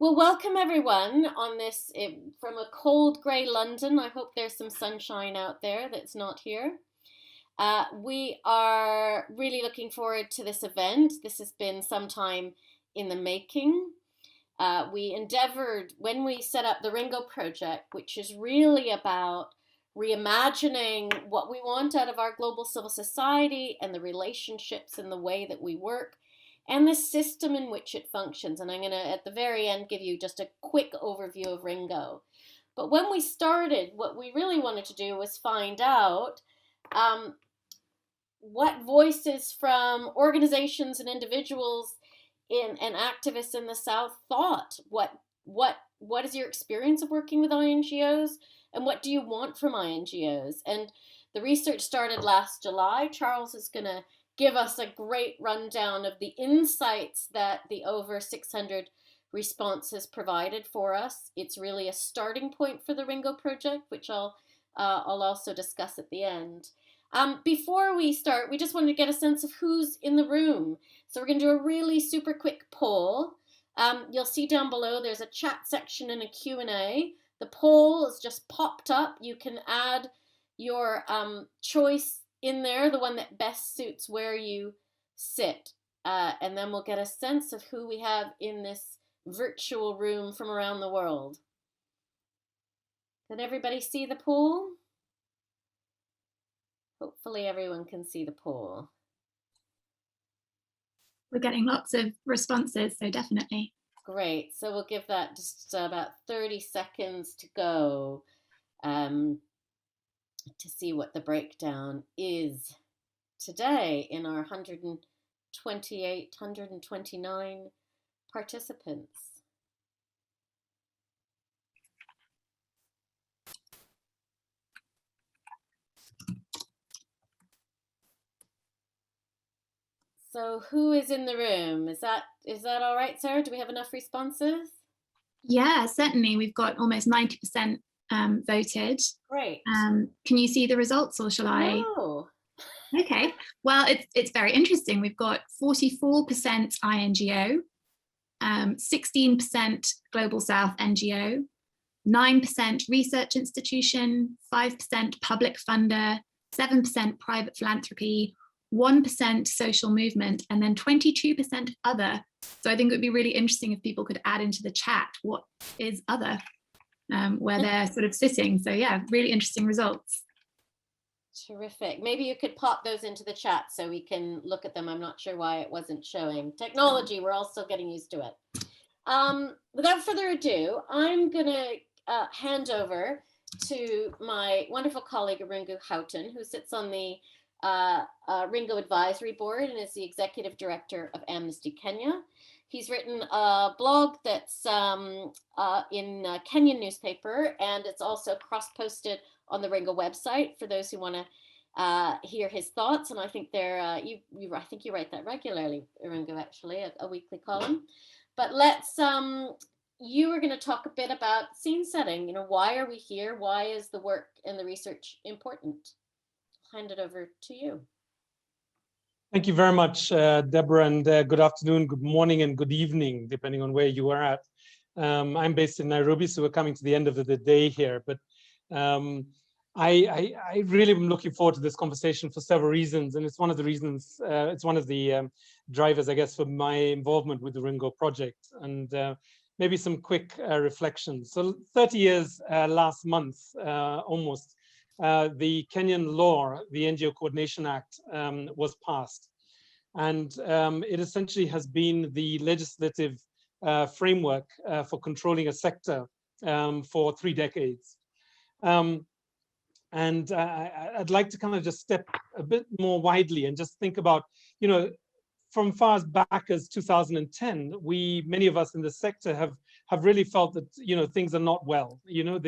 Well, welcome everyone on this from a cold grey London. I hope there's some sunshine out there that's not here. We are really looking forward to this event. This has been some time in the making. We endeavored when we set up the RINGO project, which is really about reimagining what we want out of our global civil society and the relationships and the way that we work and the system in which it functions. And I'm going to, at the very end, give you just a quick overview of RINGO. But when we started, what we really wanted to do was find out what voices from organizations and individuals and activists in the South thought. What is your experience of working with INGOs, and what do you want from INGOs? And the research started last July. Charles is going to give us a great rundown of the insights that the over 600 responses provided for us. It's really a starting point for the RINGO project, which I'll also discuss at the end. Before we start, we just wanted to get a sense of who's in the room. So we're going to do a really super quick poll. You'll see down below there's a chat section and a Q&A. The poll is just popped up. You can add your choice in there, the one that best suits where you sit. And then we'll get a sense of who we have in this virtual room from around the world. Can everybody see the poll? Hopefully everyone can see the poll. We're getting lots of responses, so definitely. Great, so we'll give that just about 30 seconds to go. To see what the breakdown is today in our 129 participants. So who is in the room? Is that all right, Sarah? Do we have enough responses? Yeah, certainly. We've got almost 90% voted. Great. Can you see the results, or shall I? No. Okay. Well, it's very interesting. We've got 44% INGO, 16% Global South NGO, 9% research institution, 5% public funder, 7% private philanthropy, 1% social movement, and then 22% other. So I think it would be really interesting if people could add into the chat what is other, where they're sort of sitting. So yeah, really interesting results. Terrific. Maybe you could pop those into the chat so we can look at them. I'm not sure why it wasn't showing. Technology, we're all still getting used to it. Without further ado, I'm going to hand over to my wonderful colleague, Ringo Houghton, who sits on the RINGO Advisory Board and is the Executive Director of Amnesty Kenya. He's written a blog that's in a Kenyan newspaper, and it's also cross-posted on the RINGO website for those who want to hear his thoughts. And I think I think you write that regularly, RINGO, actually, a weekly column. But you were going to talk a bit about scene setting. You know, why are we here? Why is the work and the research important? I'll hand it over to you. Thank you very much, Deborah, and good afternoon, good morning, and good evening, depending on where you are at. I'm based in Nairobi, so we're coming to the end of the day here, but I really am looking forward to this conversation for several reasons, and it's one of the reasons, it's one of the drivers, I guess, for my involvement with the RINGO project, and maybe some quick reflections. So 30 years last month, almost, the Kenyan law, the NGO Coordination Act, was passed. And it essentially has been the legislative framework for controlling a sector for 3 decades. And I'd like to kind of just step a bit more widely and just think about, you know, from far as back as 2010, many of us in the sector have really felt that, you know, things are not well. You know,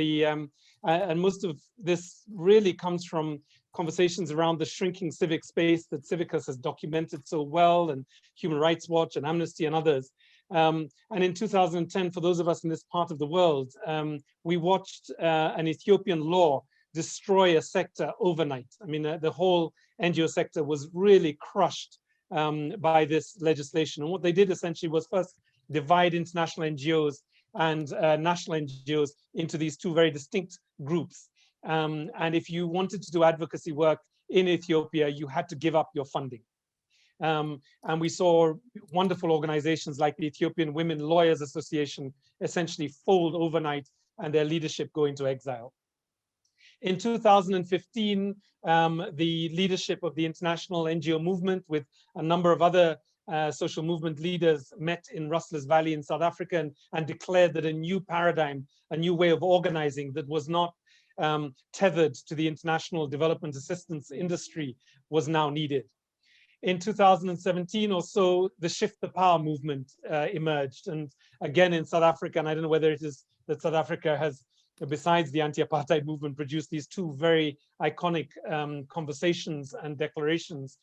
and most of this really comes from conversations around the shrinking civic space that Civicus has documented so well, and Human Rights Watch and Amnesty and others. And in 2010, for those of us in this part of the world, we watched an Ethiopian law destroy a sector overnight. I mean, the whole NGO sector was really crushed by this legislation. And what they did essentially was first divide international NGOs and national NGOs into these two very distinct groups. And if you wanted to do advocacy work in Ethiopia, you had to give up your funding. And we saw wonderful organizations like the Ethiopian Women Lawyers Association essentially fold overnight and their leadership go into exile. In 2015, the leadership of the international NGO movement with a number of other social movement leaders met in Rustlers Valley in South Africa and declared that a new paradigm, a new way of organizing that was not tethered to the international development assistance industry was now needed. In 2017 or so, the Shift the Power movement emerged. And again, in South Africa, and I don't know whether it is that South Africa has, besides the anti-apartheid movement, produced these two very iconic conversations and declarations.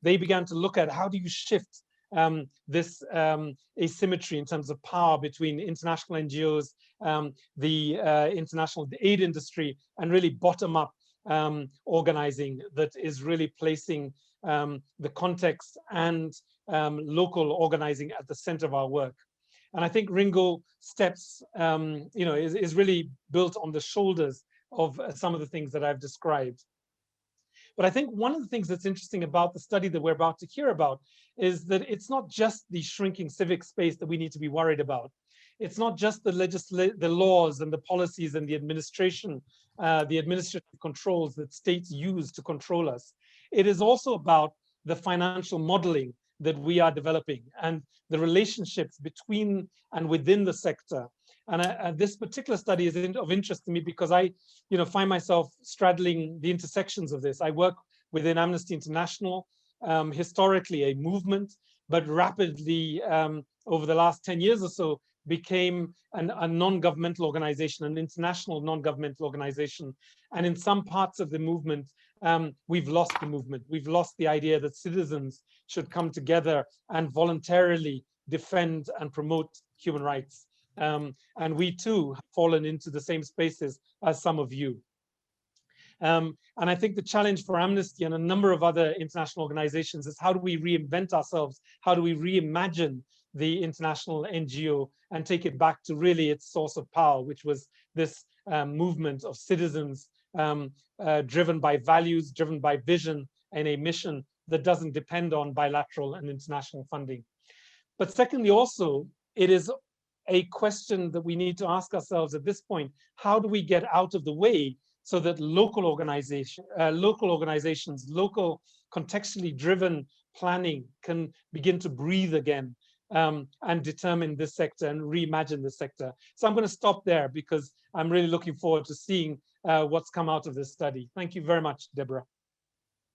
They began to look at how do you shift this asymmetry in terms of power between international NGOs, the international aid industry, and really bottom-up organizing that is really placing the context and local organizing at the center of our work. And I think RINGO steps, is really built on the shoulders of some of the things that I've described. But I think one of the things that's interesting about the study that we're about to hear about is that it's not just the shrinking civic space that we need to be worried about. It's not just the laws and the policies and the administration, the administrative controls that states use to control us. It is also about the financial modeling that we are developing and the relationships between and within the sector. And this particular study is of interest to me because I, find myself straddling the intersections of this. I work within Amnesty International, historically a movement, but rapidly over the last 10 years or so became a non-governmental organization, an international non-governmental organization. And in some parts of the movement, we've lost the movement. We've lost the idea that citizens should come together and voluntarily defend and promote human rights. And we too have fallen into the same spaces as some of you. And I think the challenge for Amnesty and a number of other international organizations is how do we reinvent ourselves? How do we reimagine the international NGO and take it back to really its source of power, which was this movement of citizens driven by values, driven by vision and a mission that doesn't depend on bilateral and international funding. But secondly, also, it is a question that we need to ask ourselves at this point: how do we get out of the way so that local organizations, local contextually driven planning can begin to breathe again and determine this sector and reimagine this sector? So I'm going to stop there because I'm really looking forward to seeing what's come out of this study. Thank you very much, Deborah.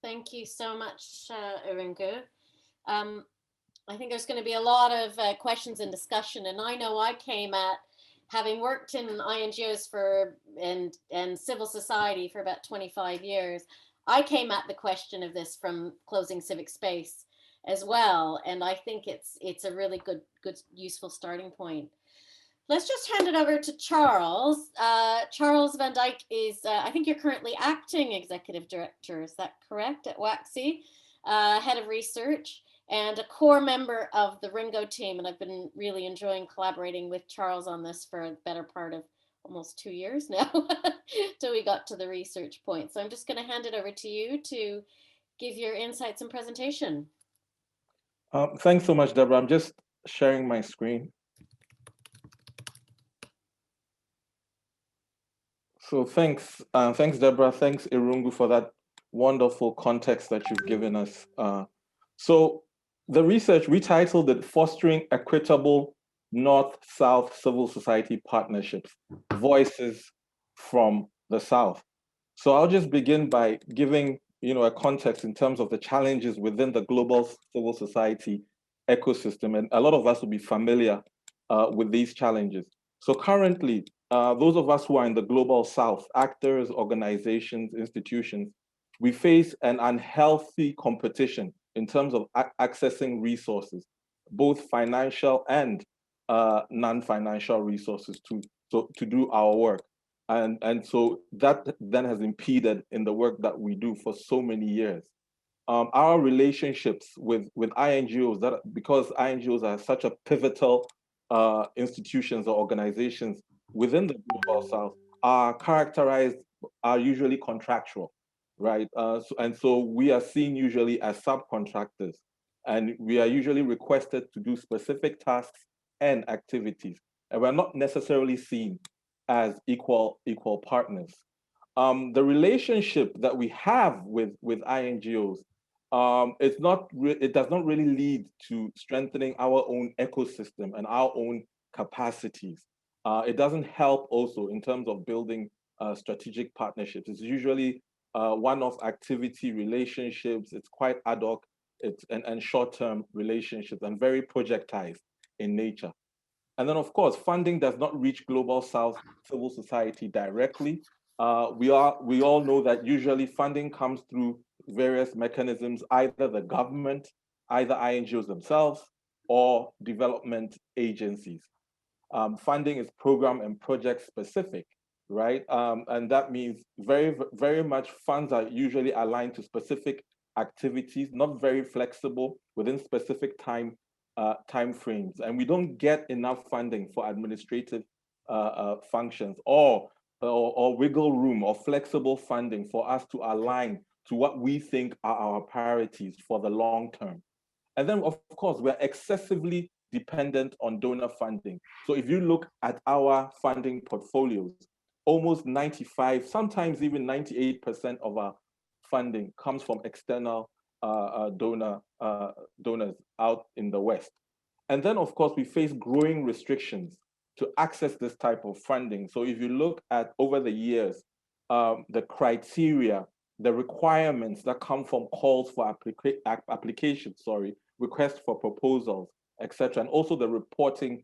Thank you so much, Iringo. I think there's going to be a lot of questions and discussion, and I know I came at, having worked in INGOs and civil society for about 25 years, I came at the question of this from closing civic space as well, and I think it's a really good useful starting point. Let's just hand it over to Charles. Charles Van Dyke is, I think you're currently acting executive director, is that correct, at WACC, head of research, and a core member of the RINGO team. And I've been really enjoying collaborating with Charles on this for a better part of almost 2 years now, till we got to the research point. So I'm just going to hand it over to you to give your insights and presentation. Thanks so much, Deborah. I'm just sharing my screen. So thanks, Deborah. Thanks, Irungu, for that wonderful context that you've given us. So the research, we titled it Fostering Equitable North-South Civil Society Partnerships, Voices from the South. So I'll just begin by giving a context in terms of the challenges within the global civil society ecosystem. And a lot of us will be familiar with these challenges. So currently, those of us who are in the global South, actors, organizations, institutions, we face an unhealthy competition in terms of accessing resources, both financial and non-financial resources to do our work. And so that then has impeded in the work that we do for so many years. our relationships with INGOs, that because INGOs are such a pivotal institutions or organizations within the Global South, are usually contractual, right? So we are seen usually as subcontractors, and we are usually requested to do specific tasks and activities, and we're not necessarily seen as equal partners. The relationship that we have with INGOs, it does not really lead to strengthening our own ecosystem and our own capacities. It doesn't help also in terms of building strategic partnerships. It's usually one-off activity relationships. It's quite ad hoc, and short-term relationships, and very projectized in nature. And then, of course, funding does not reach Global South civil society directly. We all know that usually funding comes through various mechanisms, either the government, either INGOs themselves, or development agencies. Funding is program and project specific, right? And that means very much funds are usually aligned to specific activities, not very flexible within specific time frames. And we don't get enough funding for administrative functions or wiggle room or flexible funding for us to align to what we think are our priorities for the long term. And then, of course, we're excessively dependent on donor funding. So if you look at our funding portfolios, almost 95, sometimes even 98% of our funding comes from external donors out in the West. And then, of course, we face growing restrictions to access this type of funding. So if you look at over the years, the criteria, the requirements that come from calls for applications, requests for proposals, etc., and also the reporting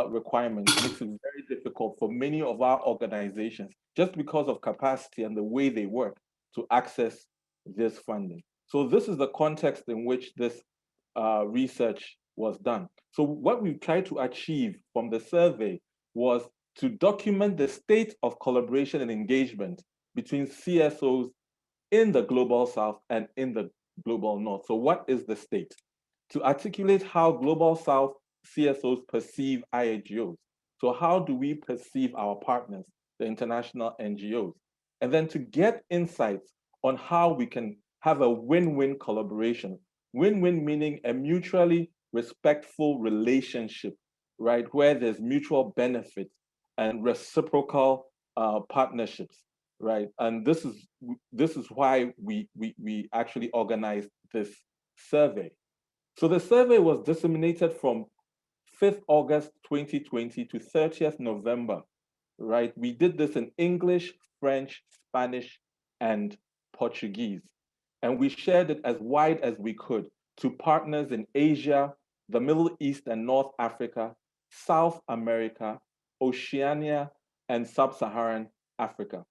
requirements makes it very difficult for many of our organizations, just because of capacity and the way they work, to access this funding. So this is the context in which this research was done. So what we tried to achieve from the survey was to document the state of collaboration and engagement between CSOs in the Global South and in the Global North. So what is the state? To articulate how Global South CSOs perceive INGOs. So how do we perceive our partners, the international NGOs? And then to get insights on how we can have a win-win collaboration. Win-win meaning a mutually respectful relationship, right? Where there's mutual benefit and reciprocal partnerships, right? And this is why we actually organized this survey. So the survey was disseminated from 5th August 2020 to 30th November, right? We did this in English, French, Spanish, and Portuguese. And we shared it as wide as we could to partners in Asia, the Middle East and North Africa, South America, Oceania, and Sub-Saharan Africa.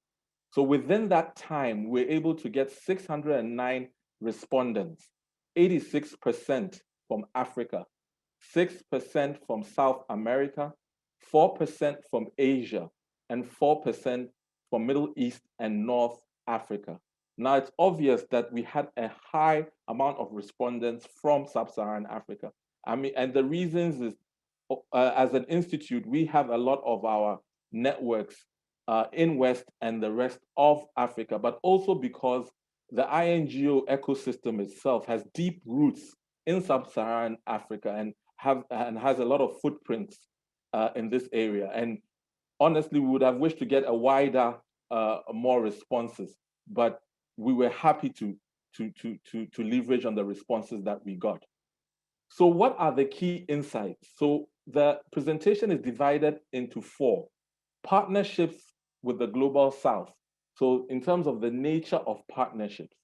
So within that time, we're able to get 609 respondents, 86% from Africa, 6% from South America, 4% from Asia, and 4% from Middle East and North Africa. Now, it's obvious that we had a high amount of respondents from Sub-Saharan Africa. I mean, and the reasons is, as an institute, we have a lot of our networks in West and the rest of Africa, but also because the INGO ecosystem itself has deep roots in Sub-Saharan Africa and has a lot of footprints in this area. And honestly, we would have wished to get a wider, more responses, but we were happy to leverage on the responses that we got. So what are the key insights? So the presentation is divided into 4. Partnerships with the Global South. So in terms of the nature of partnerships,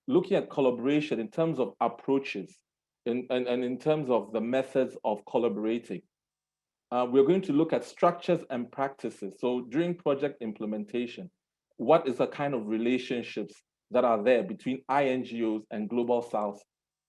looking at collaboration in terms of approaches and in terms of the methods of collaborating. We're going to look at structures and practices. So during project implementation, what is the kind of relationships that are there between INGOs and Global South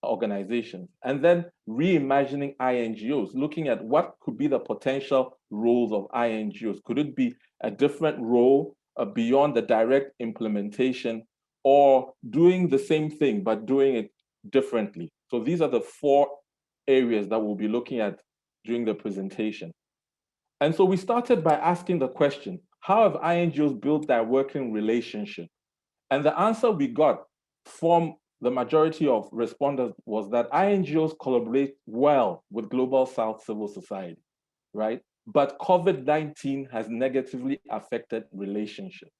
organizations? And then reimagining INGOs, looking at what could be the potential roles of INGOs. Could it be a different role beyond the direct implementation or doing the same thing, but doing it differently. So these are the 4 areas that we'll be looking at during the presentation. And so we started by asking the question, how have INGOs built their working relationship? And the answer we got from the majority of respondents was that INGOs collaborate well with Global South civil society, right? But COVID-19 has negatively affected relationships.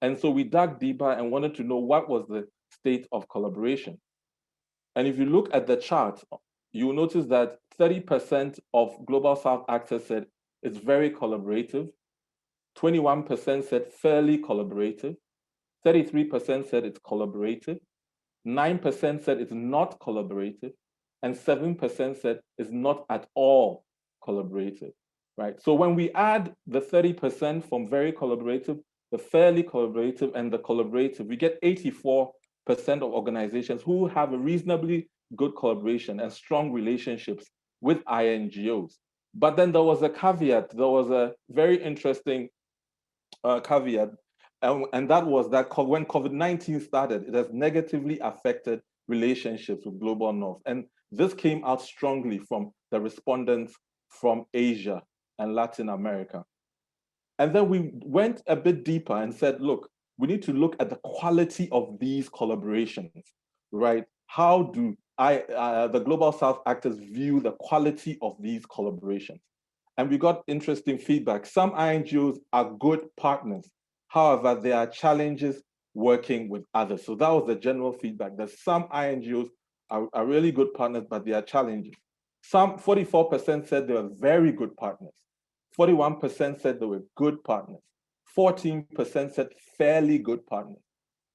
And so we dug deeper and wanted to know what was the state of collaboration. And if you look at the chart, you'll notice that 30% of Global South actors said it's very collaborative, 21% said fairly collaborative, 33% said it's collaborative, 9% said it's not collaborative, and 7% said it's not at all collaborative, right? So when we add the 30% from very collaborative, the fairly collaborative, and the collaborative, we get 84% of organizations who have a reasonably good collaboration and strong relationships with INGOs. But then there was a caveat, there was a very interesting caveat, and that was that when COVID-19 started, it has negatively affected relationships with Global North. And this came out strongly from the respondents from Asia and Latin America. And then we went a bit deeper and said, look, we need to look at the quality of these collaborations, right? How do the Global South actors view the quality of these collaborations? And we got interesting feedback. Some INGOs are good partners. However, there are challenges working with others. So that was the general feedback, that some INGOs are really good partners, but there are challenges. Some 44% said they were very good partners. 41% said they were good partners. 14% said fairly good partners.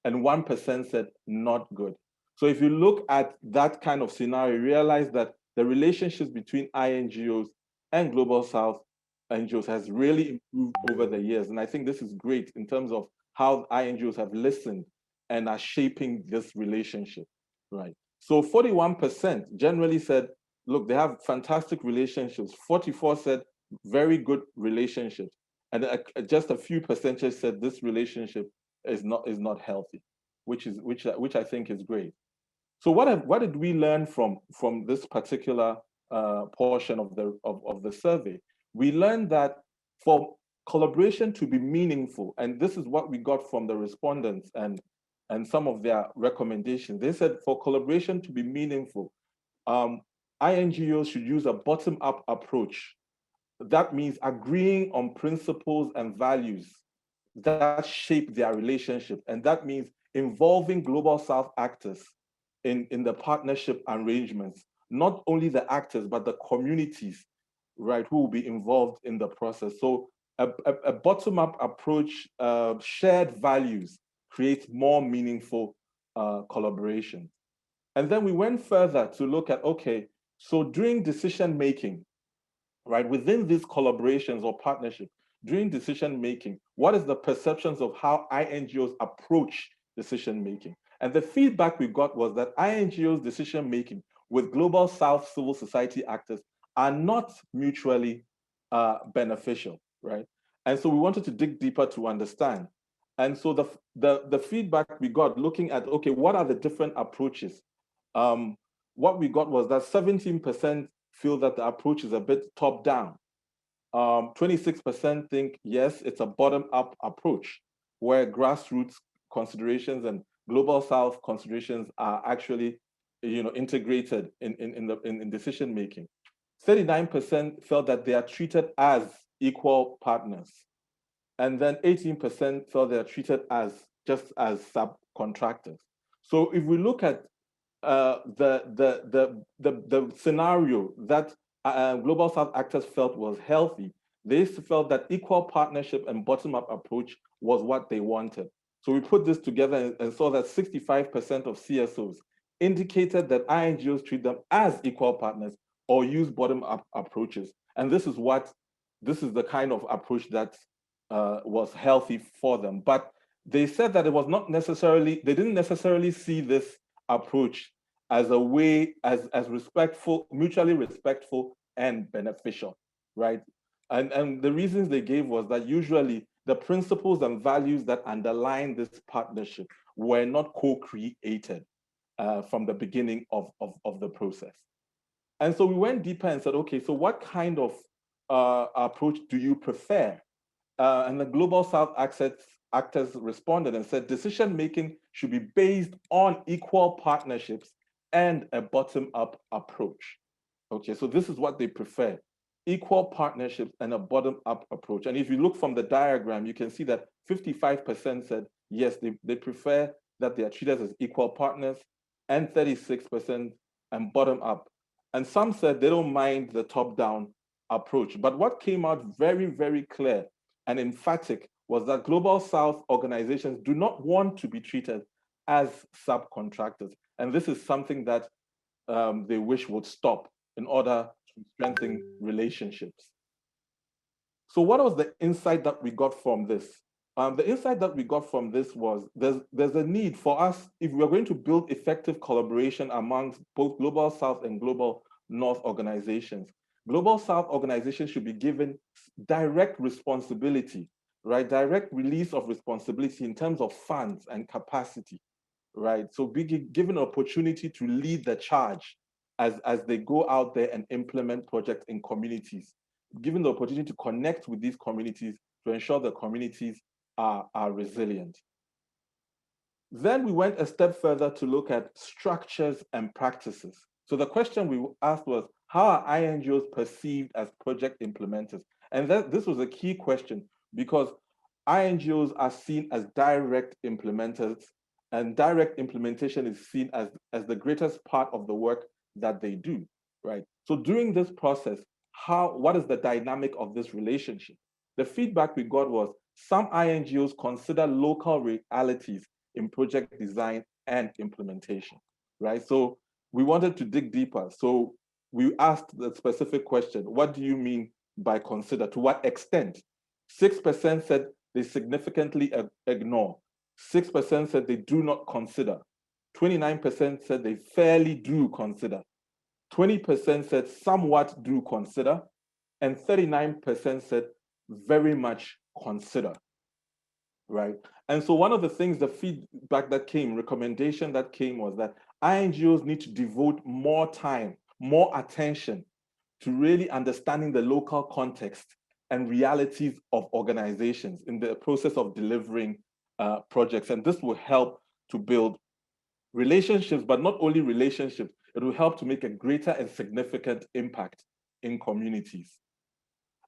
And 1% said not good. So if you look at that kind of scenario, you realize that the relationships between INGOs and Global South INGOs has really improved over the years. And I think this is great in terms of how INGOs have listened and are shaping this relationship, right? So 41% generally said, look, they have fantastic relationships. 44 said very good relationships. And just a few percentage said this relationship is not healthy, which I think is great. So what did we learn from this particular portion of the survey? We learned that for collaboration to be meaningful, and this is what we got from the respondents and some of their recommendations. They said for collaboration to be meaningful, INGOs should use a bottom-up approach. That means agreeing on principles and values that shape their relationship, and that means involving Global South actors in the partnership arrangements, not only the actors, but the communities, right, who will be involved in the process. So a bottom-up approach, shared values, creates more meaningful collaboration. And then we went further to look at, okay, so during decision-making, right, within these collaborations or partnerships, during decision-making, what is the perceptions of how INGOs approach decision-making? And the feedback we got was that INGOs' decision-making with Global South civil society actors are not mutually beneficial, right? And so we wanted to dig deeper to understand. And so the feedback we got looking at, okay, what are the different approaches? What we got was that 17% feel that the approach is a bit top-down. 26% think, yes, it's a bottom-up approach, where grassroots considerations and Global South considerations are actually, integrated in decision-making. 39% felt that they are treated as equal partners. And then 18% felt they are treated just as subcontractors. So if we look at the scenario that Global South actors felt was healthy, they felt that equal partnership and bottom-up approach was what they wanted. So we put this together and saw that 65% of CSOs indicated that INGOs treat them as equal partners or use bottom-up approaches. And this is the kind of approach that was healthy for them. But they said that it was not necessarily, they didn't necessarily see this approach as a way, as respectful, mutually respectful and beneficial, right? And the reasons they gave was that usually the principles and values that underline this partnership were not co-created from the beginning of the process. And so we went deeper and said, okay, so what kind of approach do you prefer? And the Global South actors responded and said, decision-making should be based on equal partnerships and a bottom-up approach. Okay, so this is what they prefer, equal partnerships and a bottom-up approach. And if you look from the diagram, you can see that 55% said, yes, they prefer that they are treated as equal partners, and 36% and bottom-up. And some said they don't mind the top-down approach. But what came out very, very clear and emphatic was that Global South organizations do not want to be treated as subcontractors. And this is something that they wish would stop in order to strengthen relationships. So what was the insight that we got from this? The insight that we got from this was there's a need for us, if we're going to build effective collaboration amongst both Global South and Global North organizations, Global South organizations should be given direct responsibility, right? Direct release of responsibility in terms of funds and capacity, right? So be given an opportunity to lead the charge as they go out there and implement projects in communities, given the opportunity to connect with these communities to ensure the communities are resilient. Then we went a step further to look at structures and practices. So the question we asked was, how are INGOs perceived as project implementers? And this was a key question because INGOs are seen as direct implementers, and direct implementation is seen as the greatest part of the work that they do, right? So during this process, what is the dynamic of this relationship? The feedback we got was some INGOs consider local realities in project design and implementation, right? So we wanted to dig deeper. So we asked the specific question, what do you mean by consider? To what extent? 6% said they significantly ignore. 6% said they do not consider. 29% said they fairly do consider. 20% said somewhat do consider. And 39% said very much consider, right? And so one of the things, the feedback that came, recommendation that came was that INGOs need to devote more time, more attention to really understanding the local context and realities of organizations in the process of delivering projects. And this will help to build relationships, but not only relationships, it will help to make a greater and significant impact in communities.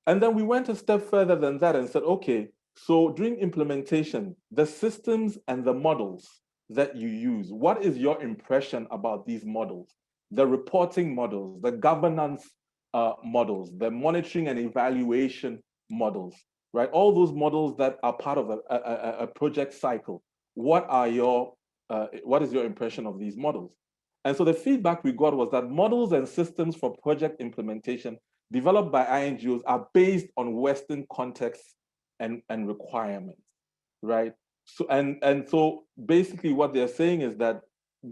And then we went a step further than that and said, okay, so during implementation, the systems and the models that you use, what is your impression about these models? The reporting models, the governance models, the monitoring and evaluation models, right? All those models that are part of a project cycle. What is your impression of these models? And so the feedback we got was that models and systems for project implementation developed by INGOs are based on Western contexts and requirements, right? So and so basically what they're saying is that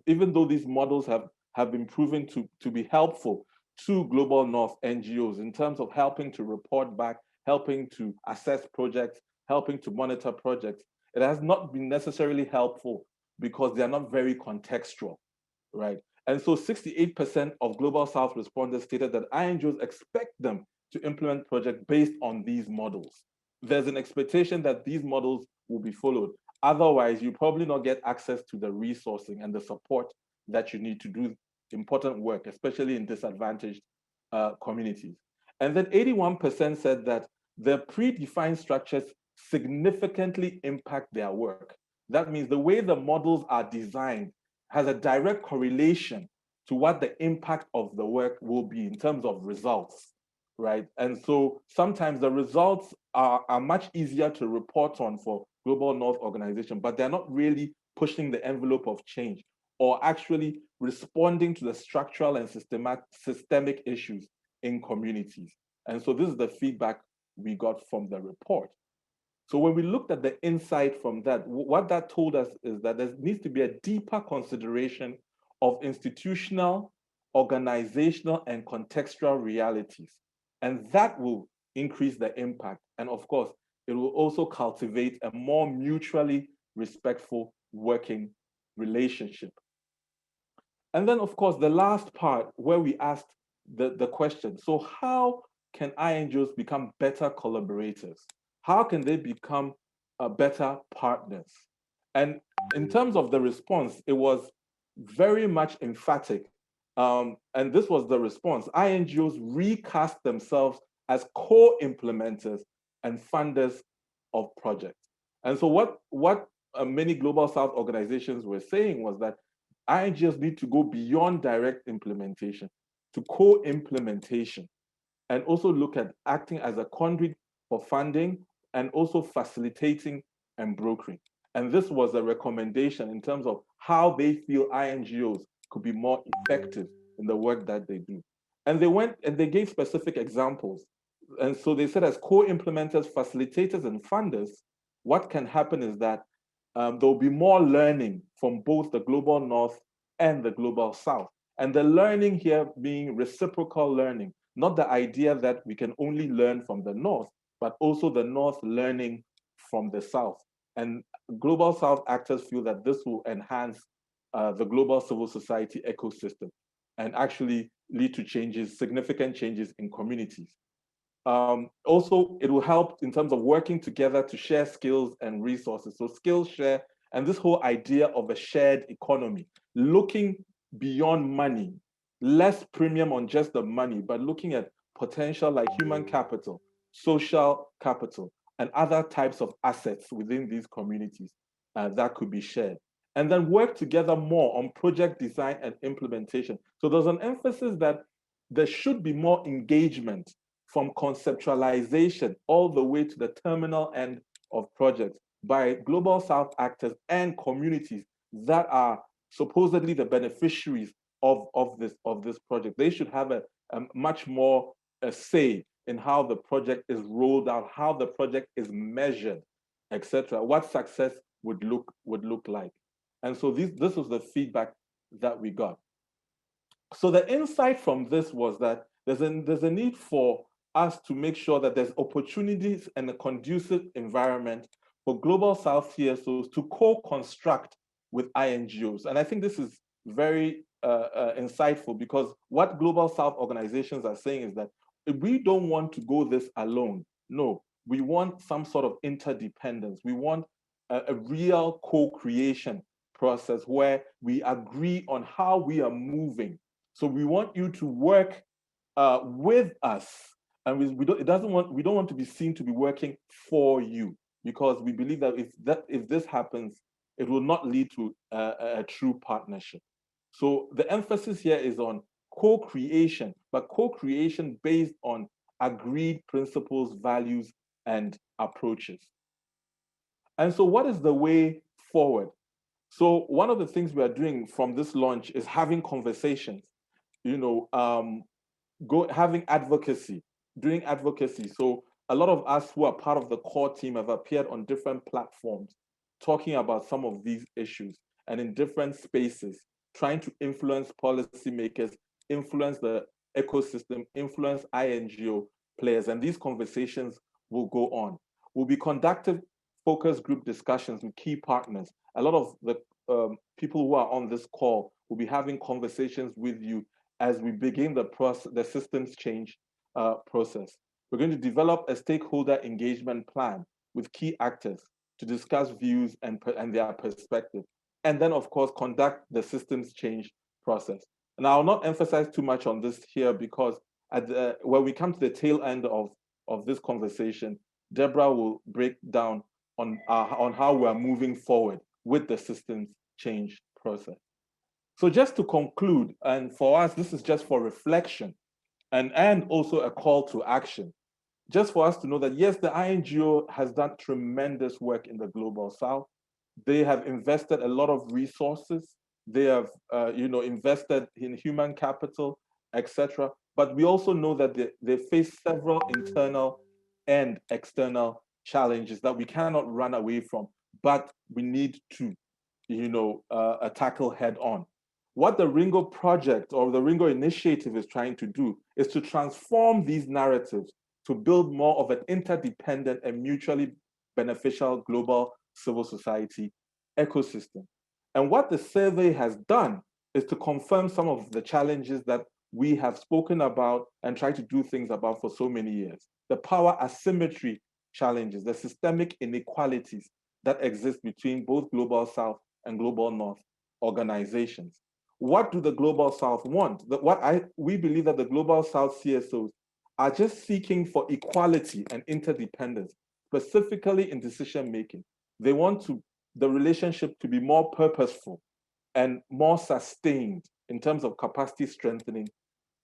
even though these models have been proven to be helpful to Global North NGOs in terms of helping to report back, helping to assess projects, helping to monitor projects, it has not been necessarily helpful because they are not very contextual, right? And so 68% of Global South respondents stated that INGOs expect them to implement projects based on these models. There's an expectation that these models will be followed. Otherwise, you probably not get access to the resourcing and the support that you need to do important work, especially in disadvantaged communities. And then 81% said that the predefined structures significantly impact their work. That means the way the models are designed has a direct correlation to what the impact of the work will be in terms of results, right? And so sometimes the results are much easier to report on for Global North organization, but they're not really pushing the envelope of change or actually responding to the structural and systemic issues in communities. And so this is the feedback we got from the report. So when we looked at the insight from that, what that told us is that there needs to be a deeper consideration of institutional, organizational, and contextual realities. And that will increase the impact. And of course, it will also cultivate a more mutually respectful working relationship. And then, of course, the last part where we asked the question, so how can INGOs become better collaborators? How can they become better partners? And in terms of the response, it was very much emphatic. And this was the response. INGOs recast themselves as co-implementers and funders of projects. And so what many Global South organizations were saying was that INGOs need to go beyond direct implementation to co-implementation, and also look at acting as a conduit for funding and also facilitating and brokering. And this was a recommendation in terms of how they feel INGOs could be more effective in the work that they do. And they went and they gave specific examples. And so they said, as co-implementers, facilitators, and funders, what can happen is that there'll be more learning from both the Global North and the Global South. And the learning here being reciprocal learning, not the idea that we can only learn from the North, but also the North learning from the South. And Global South actors feel that this will enhance the global civil society ecosystem and actually lead to changes, significant changes in communities. Also, it will help in terms of working together to share skills and resources. So skills share, and this whole idea of a shared economy, looking beyond money, less premium on just the money, but looking at potential like human capital, social capital, and other types of assets within these communities that could be shared. And then work together more on project design and implementation. So there's an emphasis that there should be more engagement from conceptualization all the way to the terminal end of projects by Global South actors and communities that are supposedly the beneficiaries of this project. They should have a much more say in how the project is rolled out, how the project is measured, etc. What success would look like. And so this was the feedback that we got. So the insight from this was that there's a need for us to make sure that there's opportunities and a conducive environment for Global South CSOs to co-construct with INGOs. And I think this is very insightful, because what Global South organizations are saying is that we don't want to go this alone. No, we want some sort of interdependence. We want a real co-creation process where we agree on how we are moving. So we want you to work with us, and we don't want to be seen to be working for you, because we believe that if this happens, it will not lead to a true partnership. So the emphasis here is on co-creation, but co-creation based on agreed principles, values, and approaches. And so what is the way forward? So one of the things we are doing from this launch is having conversations, having advocacy, doing advocacy. So a lot of us who are part of the core team have appeared on different platforms talking about some of these issues, and in different spaces, trying to influence policymakers, influence the ecosystem, influence INGO players. And these conversations will go on. We'll be conducting focus group discussions with key partners. A lot of the people who are on this call will be having conversations with you as we begin the systems change process. We're going to develop a stakeholder engagement plan with key actors to discuss views and their perspective. And then, of course, conduct the systems change process. And I'll not emphasize too much on this here, because when we come to the tail end of this conversation, Deborah will break down on how we're moving forward with the systems change process. So just to conclude, and for us, this is just for reflection and also a call to action, just for us to know that, yes, the INGO has done tremendous work in the Global South. They have invested a lot of resources. They have invested in human capital, etc. But we also know that they face several internal and external challenges that we cannot run away from, but we need to tackle head on. What the RINGO project or the RINGO initiative is trying to do is to transform these narratives to build more of an interdependent and mutually beneficial global civil society ecosystem. And what the survey has done is to confirm some of the challenges that we have spoken about and tried to do things about for so many years. The power asymmetry challenges, the systemic inequalities that exist between both Global South and Global North organizations. What do the Global South want? We believe that the Global South CSOs are just seeking for equality and interdependence, specifically in decision making. They want the relationship to be more purposeful and more sustained in terms of capacity strengthening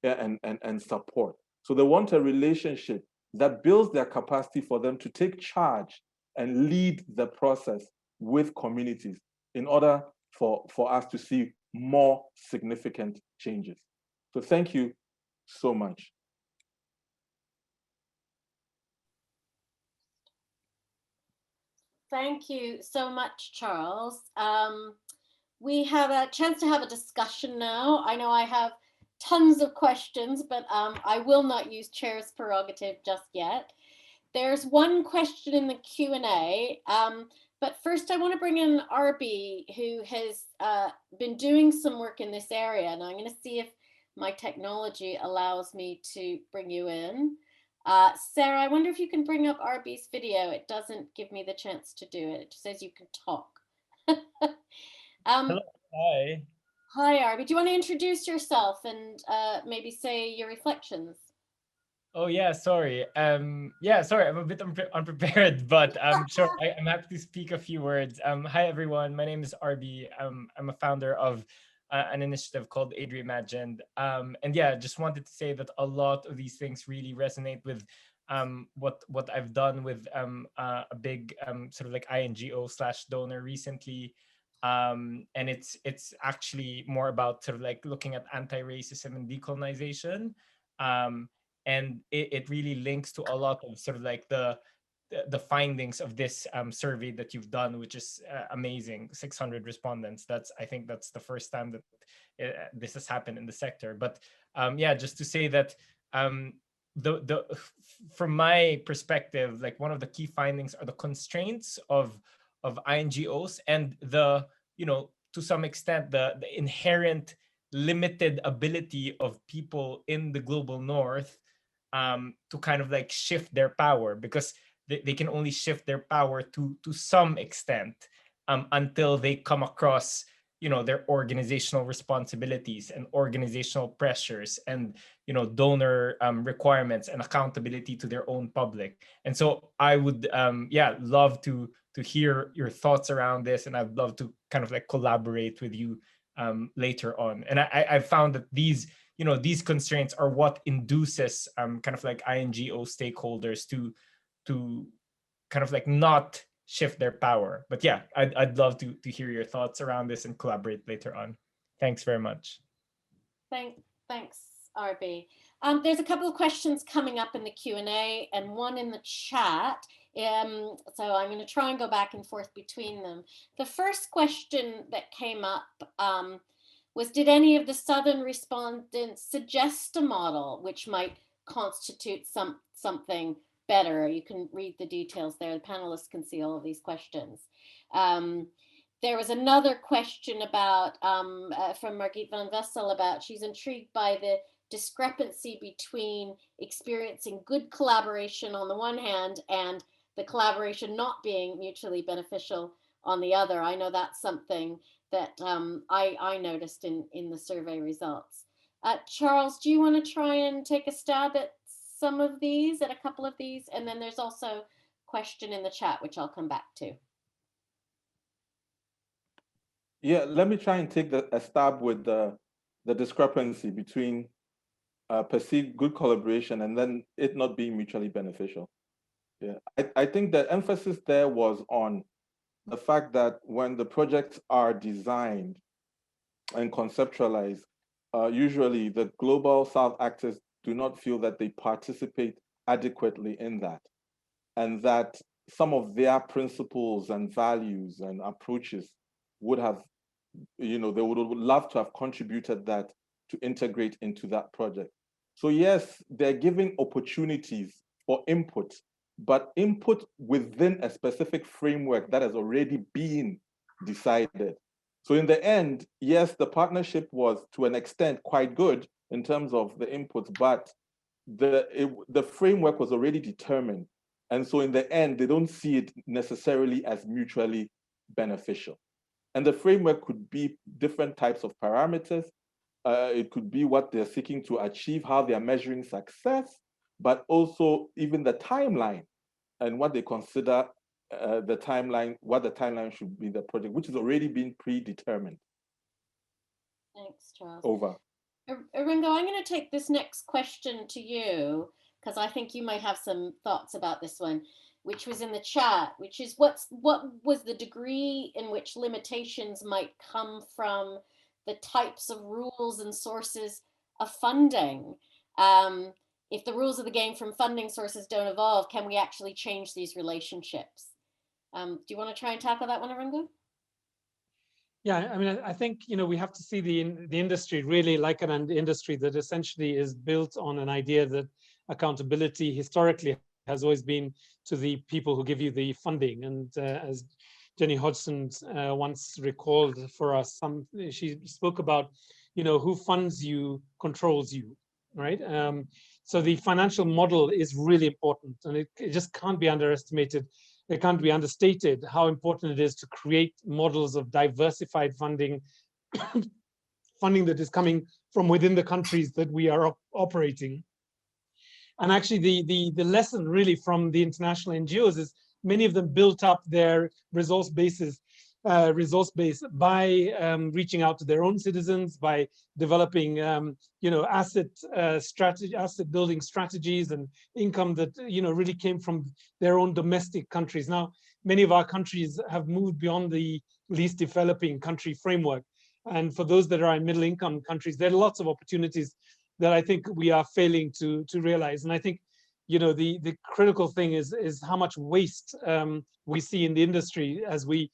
and support. So they want a relationship that builds their capacity for them to take charge and lead the process with communities in order for us to see more significant changes. So thank you so much. Thank you so much, Charles. We have a chance to have a discussion now. I know I have tons of questions, but I will not use chair's prerogative just yet. There's one question in the Q&A, but first I want to bring in Arby, who has been doing some work in this area, and I'm going to see if my technology allows me to bring you in. Sarah, I wonder if you can bring up Arby's video. It doesn't give me the chance to do it. It just says you can talk. Hello. Hi. Hi, Arby. Do you want to introduce yourself and maybe say your reflections? Oh yeah, sorry. Sorry, I'm a bit unprepared, but sure, I'm happy to speak a few words. Hi everyone, my name is RB. I'm a founder of an initiative called Aid Reimagined. And yeah, just wanted to say that a lot of these things really resonate with what I've done with a big sort of like INGO/donor recently. And it's actually more about sort of like looking at anti-racism and decolonization. And it really links to a lot of sort of like the findings of this survey that you've done, which is amazing. 600 respondents. I think that's the first time that this has happened in the sector. But yeah, just to say that from my perspective, like one of the key findings are the constraints of INGOs and to some extent the inherent limited ability of people in the global north to kind of like shift their power, because they can only shift their power to some extent until they come across their organizational responsibilities and organizational pressures and donor requirements and accountability to their own public. And so I would love to hear your thoughts around this, and I'd love to kind of like collaborate with you later on. And I've found that these constraints are what induces kind of like INGO stakeholders to kind of like not shift their power. But yeah, I'd love to hear your thoughts around this and collaborate later on. Thanks very much. Thanks, RB. There's a couple of questions coming up in the Q&A and one in the chat. So I'm going to try and go back and forth between them. The first question that came up was, did any of the Southern respondents suggest a model which might constitute something better? You can read the details there. The panelists can see all of these questions. There was another question about from Margit van Vessel about she's intrigued by the discrepancy between experiencing good collaboration on the one hand and the collaboration not being mutually beneficial on the other. I know that's something that I noticed in the survey results. Charles, do you want to try and take a stab at some of these, at a couple of these? And then there's also a question in the chat, which I'll come back to. Yeah, let me try and take a stab with the discrepancy between perceived good collaboration and then it not being mutually beneficial. Yeah, I think the emphasis there was on the fact that when the projects are designed and conceptualized, usually the global South actors do not feel that they participate adequately in that, and that some of their principles and values and approaches would have, they would love to have contributed that to integrate into that project. So yes, they're giving opportunities for input, but input within a specific framework that has already been decided. So in the end, yes, the partnership was to an extent quite good in terms of the inputs, but the framework was already determined. And so in the end, they don't see it necessarily as mutually beneficial. And the framework could be different types of parameters. It could be what they're seeking to achieve, how they're measuring success, but also even the timeline and what they consider the timeline, what the timeline should be the project, which has already been predetermined. Thanks, Charles. Over. Ringo, I'm going to take this next question to you because I think you might have some thoughts about this one, which was in the chat, which is what was the degree in which limitations might come from the types of rules and sources of funding? If the rules of the game from funding sources don't evolve, can we actually change these relationships? Do you want to try and tackle that one, Ringo? Yeah, I mean, I think, we have to see the industry really like an industry that essentially is built on an idea that accountability historically has always been to the people who give you the funding. And as Jenny Hodgson once recalled for us, she spoke about, who funds you controls you, right? So the financial model is really important, and it just can't be underestimated. It can't be understated how important it is to create models of diversified funding, funding that is coming from within the countries that we are operating. And actually, the lesson really from the international NGOs is many of them built up their resource base by reaching out to their own citizens, by developing asset building strategies and income that really came from their own domestic countries. Now, many of our countries have moved beyond the least developing country framework, and for those that are in middle income countries, there are lots of opportunities that I think we are failing to realize. And I think the critical thing is how much waste we see in the industry as we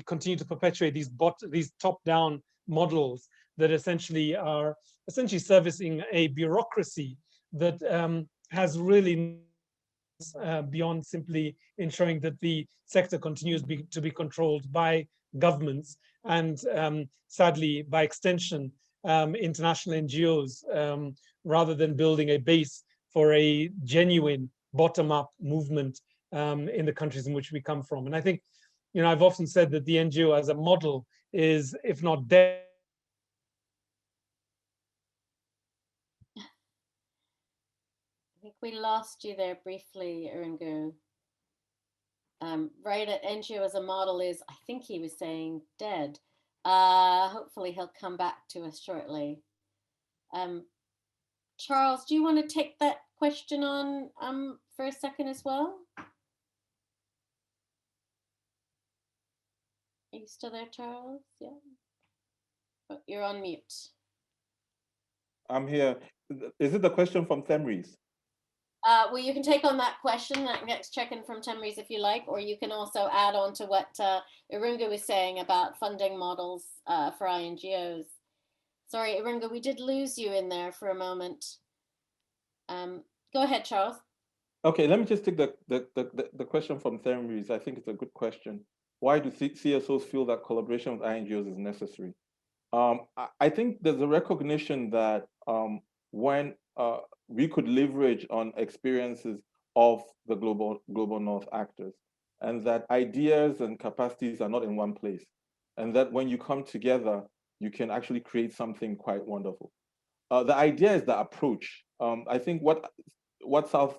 continue to perpetuate these top-down models that essentially are servicing a bureaucracy that has really beyond simply ensuring that the sector continues to be controlled by governments and sadly, by extension, international NGOs, rather than building a base for a genuine bottom-up movement in the countries in which we come from. And I think, I've often said that the NGO as a model is, if not dead. I think we lost you there briefly, Irungu. Right at NGO as a model is, I think he was saying, dead. Hopefully he'll come back to us shortly. Charles, do you want to take that question on for a second as well? Are you still there, Charles? Yeah. Oh, you're on mute. I'm here. Is it the question from Themries? Well, you can take on that question, that next check-in from Themries if you like, or you can also add on to what Irungu was saying about funding models for INGOs. Sorry, Irungu, we did lose you in there for a moment. Go ahead, Charles. Okay, let me just take the question from Themries. I think it's a good question. Why do CSOs feel that collaboration with INGOs is necessary? I think there's a recognition that when we could leverage on experiences of the global North actors, and that ideas and capacities are not in one place, and that when you come together, you can actually create something quite wonderful. The idea is the approach. I think what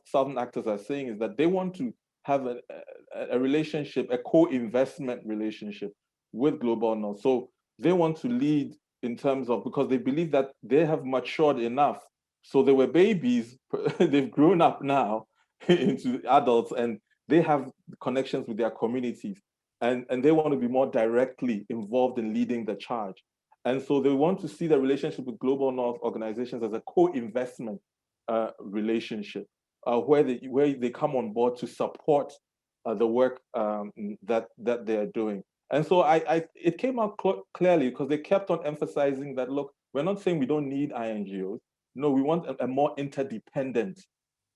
Southern actors are saying is that they want to have a relationship, a co-investment relationship with Global North. So they want to lead in terms of, because they believe that they have matured enough. So they were babies, they've grown up now into adults, and they have connections with their communities. And they want to be more directly involved in leading the charge. And so they want to see the relationship with Global North organizations as a co-investment relationship, where they come on board to support the work that they are doing. And so it came out clearly because they kept on emphasizing that, look, we're not saying we don't need INGOs. No, we want a more interdependent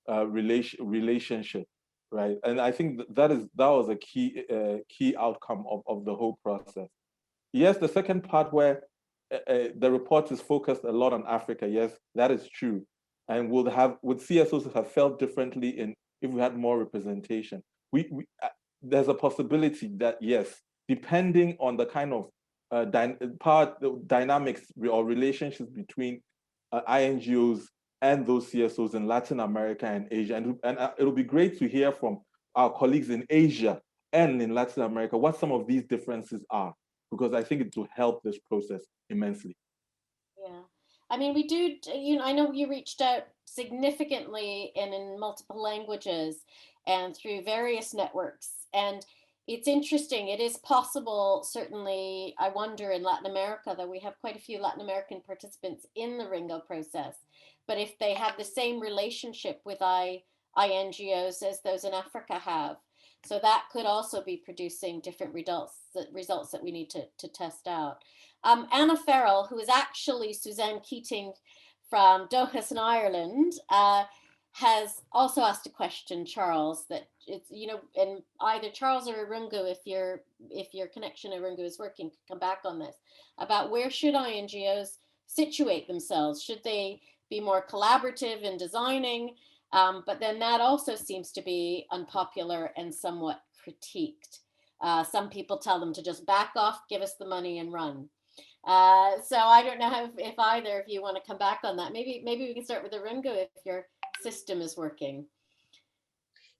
relationship, right? And I think that was a key outcome of the whole process. Yes, the second part where the report is focused a lot on Africa. Yes, that is true, and would CSOs have felt differently if we had more representation? There's a possibility that yes, depending on the kind of dynamics or relationships between INGOs and those CSOs in Latin America and Asia, and it'll be great to hear from our colleagues in Asia and in Latin America what some of these differences are, because I think it will help this process immensely. Yeah. I mean, we do, I know you reached out significantly and in multiple languages and through various networks. And it's interesting. It is possible, certainly, I wonder in Latin America, that we have quite a few Latin American participants in the RINGO process. But if they have the same relationship with INGOs as those in Africa have, so that could also be producing different results that we need to test out. Anna Farrell, who is actually Suzanne Keating from Dochas in Ireland, has also asked a question, Charles, that it's, and either Charles or Irungu, if your connection Irungu is working, come back on this, about where should INGOs situate themselves? Should they be more collaborative in designing? But then that also seems to be unpopular and somewhat critiqued. Some people tell them to just back off, give us the money and run. So I don't know if either of you want to come back on that. Maybe we can start with Irungu if your system is working.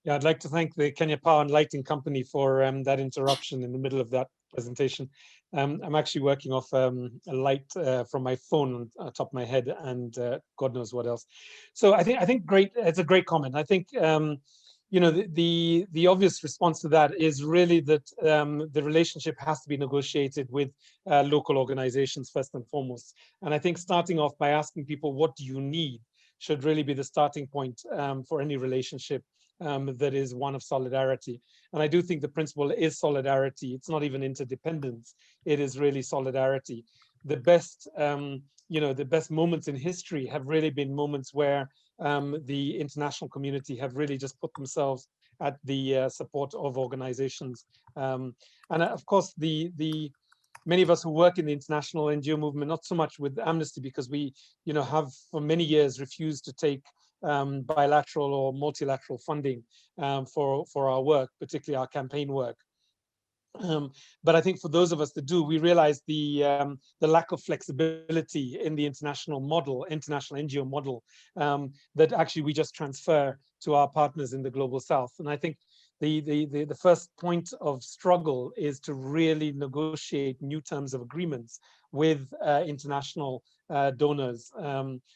Yeah, I'd like to thank the Kenya Power and Lighting Company for that interruption in the middle of that presentation. I'm actually working off a light from my phone on top of my head, and God knows what else. So I think great. It's a great comment. I think the obvious response to that is really that the relationship has to be negotiated with local organizations first and foremost. And I think starting off by asking people, what do you need, should really be the starting point for any relationship that is one of solidarity. And I do think the principle is solidarity. It's not even interdependence. It is really solidarity. The best, the best moments in history have really been moments where the international community have really just put themselves at the support of organizations. And of course, many of us who work in the international NGO movement, not so much with Amnesty, because we, have for many years refused to take bilateral or multilateral funding for our work, particularly our campaign work. But I think for those of us that do, we realize the lack of flexibility in the international NGO model, that actually we just transfer to our partners in the Global South. And I think the first point of struggle is to really negotiate new terms of agreements with international donors,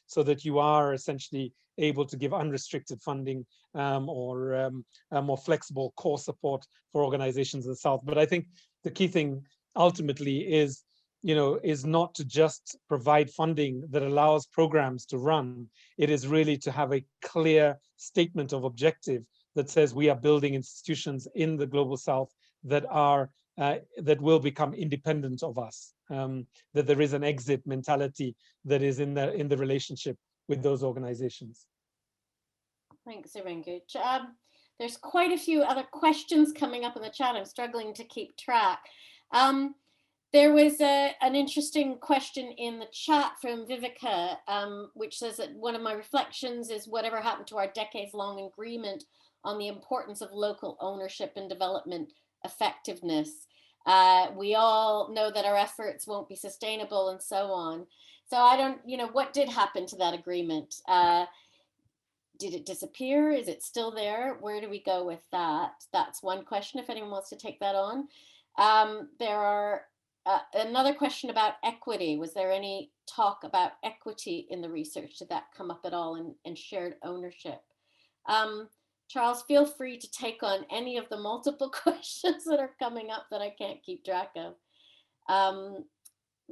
so that you are essentially able to give unrestricted funding or more flexible core support for organizations in the South. But I think the key thing ultimately is not to just provide funding that allows programs to run. It is really to have a clear statement of objective that says we are building institutions in the Global South that will become independent of us, that there is an exit mentality that is in the relationship with those organizations. Thanks, Irungu. There's quite a few other questions coming up in the chat. I'm struggling to keep track. There was an interesting question in the chat from Viveka, which says that one of my reflections is whatever happened to our decades-long agreement on the importance of local ownership and development effectiveness. We all know that our efforts won't be sustainable and so on. So I don't, what did happen to that agreement? Did it disappear? Is it still there? Where do we go with that? That's one question, if anyone wants to take that on. There are another question about equity. Was there any talk about equity in the research? Did that come up at all, and shared ownership? Charles, feel free to take on any of the multiple questions that are coming up that I can't keep track of.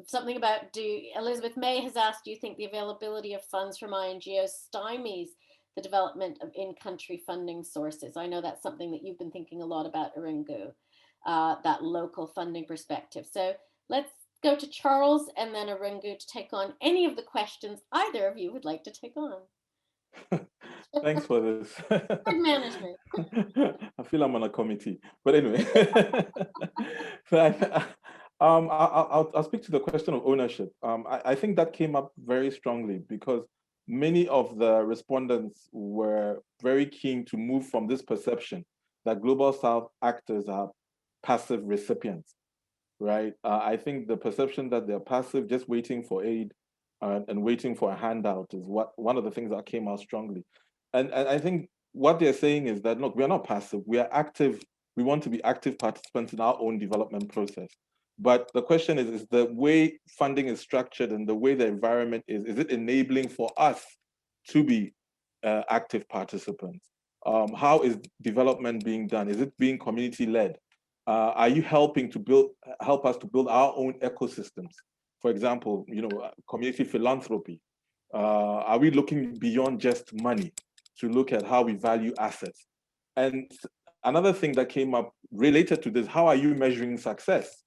Something about, Elizabeth May has asked, do you think the availability of funds from INGOs stymies the development of in-country funding sources? I know that's something that you've been thinking a lot about, Irungu, that local funding perspective. So let's go to Charles and then Irungu to take on any of the questions either of you would like to take on. Thanks for this. Good management. I feel I'm on a committee, but anyway. So I'll speak to the question of ownership. I think that came up very strongly because many of the respondents were very keen to move from this perception that Global South actors are passive recipients, right? I think the perception that they're passive, just waiting for aid and waiting for a handout is one of the things that came out strongly. And I think what they're saying is that, look, we're not passive, we are active. We want to be active participants in our own development process. But the question is the way funding is structured and the way the environment is it enabling for us to be active participants? How is development being done? Is it being community-led? Are you helping to help us to build our own ecosystems? For example, community philanthropy. Are we looking beyond just money to look at how we value assets? And another thing that came up related to this, how are you measuring success?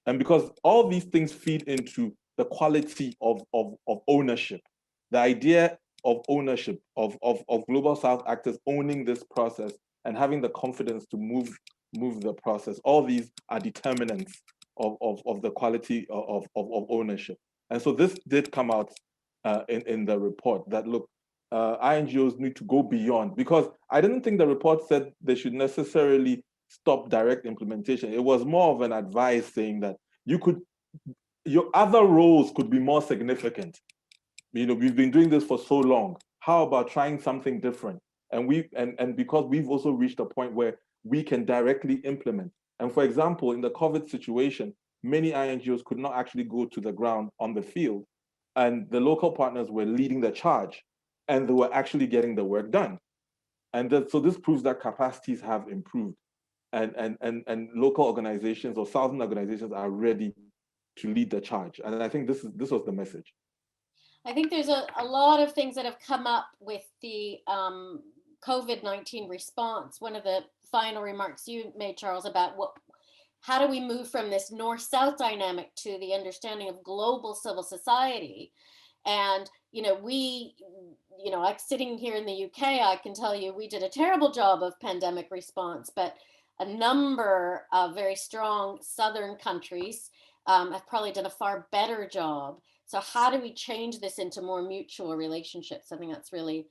And because all these things feed into the quality of ownership, the idea of ownership, of Global South actors owning this process and having the confidence to move the process, all these are determinants of the quality of ownership. And so this did come out in the report that, look, INGOs need to go beyond, because I didn't think the report said they should necessarily stop direct implementation. It was more of an advice saying that your other roles could be more significant. We've been doing this for so long. How about trying something different? And because we've also reached a point where we can directly implement. And for example, in the COVID situation, many INGOs could not actually go to the ground on the field, and the local partners were leading the charge, and they were actually getting the work done. And so this proves that capacities have improved, and local organizations or southern organizations are ready to lead the charge. And I think this was the message. I think there's a lot of things that have come up with the COVID-19 response. One of the final remarks you made, Charles, about how do we move from this north-south dynamic to the understanding of global civil society? And, like sitting here in the UK, I can tell you we did a terrible job of pandemic response, but a number of very strong southern countries have probably done a far better job. So how do we change this into more mutual relationships? I think that's really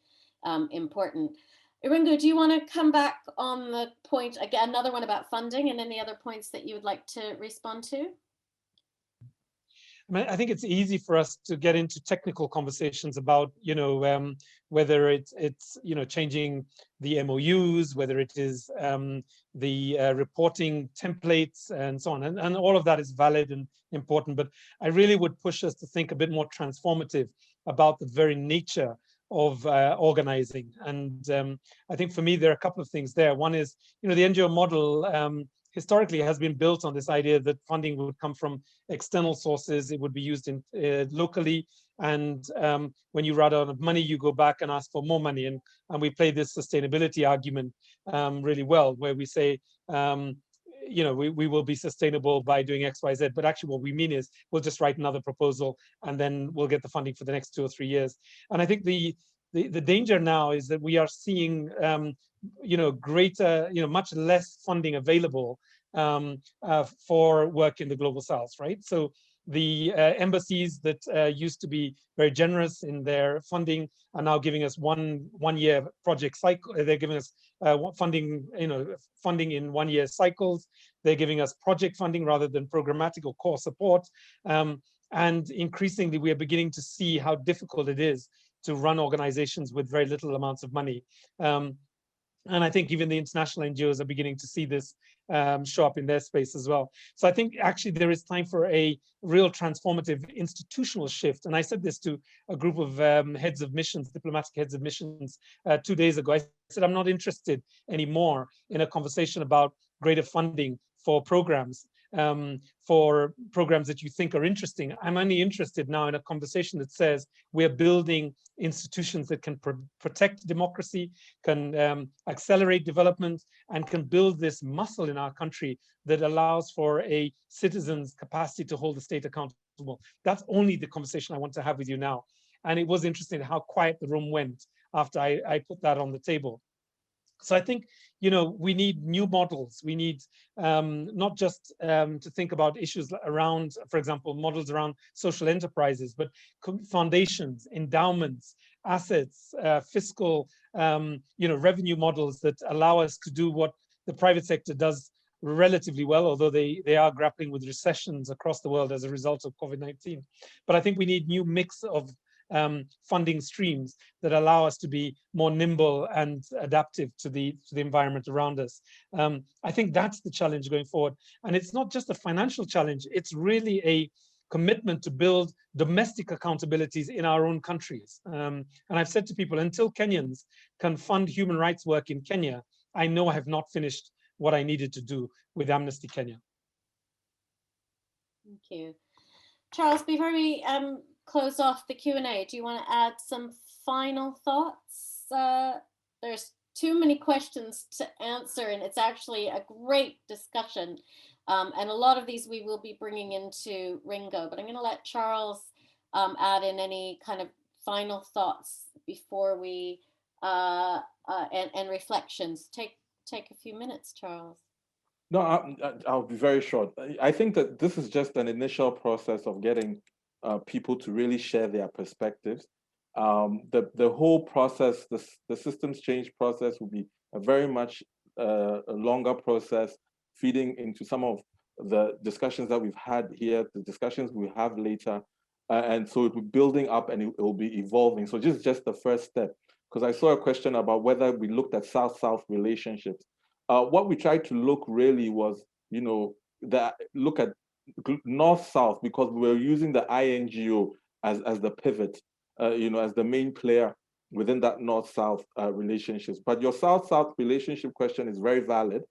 important. Iringo, do you want to come back on the point, again, another one about funding, and any other points that you would like to respond to? I think it's easy for us to get into technical conversations about, whether it's changing the MOUs, whether it is the reporting templates and so on. And all of that is valid and important. But I really would push us to think a bit more transformative about the very nature of organizing. And I think for me, there are a couple of things there. One is, the NGO model historically has been built on this idea that funding would come from external sources. It would be used in locally. And when you run out of money, you go back and ask for more money. And we play this sustainability argument really well, where we say, we will be sustainable by doing X, Y, Z. But actually what we mean is we'll just write another proposal and then we'll get the funding for the next 2 or 3 years. And I think the danger now is that we are seeing greater, much less funding available for work in the global south, right? So the embassies that used to be very generous in their funding are now giving us one year project cycle. They're giving us funding in 1 year cycles. They're giving us project funding rather than programmatic or core support. And increasingly, we are beginning to see how difficult it is to run organizations with very little amounts of money. And I think even the international NGOs are beginning to see this show up in their space as well. So I think actually there is time for a real transformative institutional shift. And I said this to a group of heads of missions, diplomatic heads of missions 2 days ago. I said, I'm not interested anymore in a conversation about greater funding for programs that you think are interesting. I'm only interested now in a conversation that says we're building institutions that can protect democracy, can accelerate development, and can build this muscle in our country that allows for a citizen's capacity to hold the state accountable. That's only the conversation I want to have with you now. And it was interesting how quiet the room went after I put that on the table. So I think, we need new models. We need not just to think about issues around, for example, models around social enterprises, but foundations, endowments, assets, fiscal, revenue models that allow us to do what the private sector does relatively well, although they are grappling with recessions across the world as a result of COVID-19. But I think we need new mix of funding streams that allow us to be more nimble and adaptive to the environment around us. I think that's the challenge going forward. And it's not just a financial challenge, it's really a commitment to build domestic accountabilities in our own countries. And I've said to people, until Kenyans can fund human rights work in Kenya, I know I have not finished what I needed to do with Amnesty Kenya. Thank you. Charles, before we close off the Q&A, do you want to add some final thoughts? There's too many questions to answer, and it's actually a great discussion. And a lot of these we will be bringing into RINGO, but I'm going to let Charles add in any kind of final thoughts before we, and reflections. Take a few minutes, Charles. No, I'll be very short. I think that this is just an initial process of getting people to really share their perspectives. The whole process, the systems change process, will be a very much a longer process, feeding into some of the discussions that we've had here, the discussions we have later, and so it will be building up and it will be evolving. So just the first step, because I saw a question about whether we looked at South-South relationships. What we tried to look really was, look at North-South, because we were using the INGO as the pivot, as the main player within that North-South relationships. But your South-South relationship question is very valid.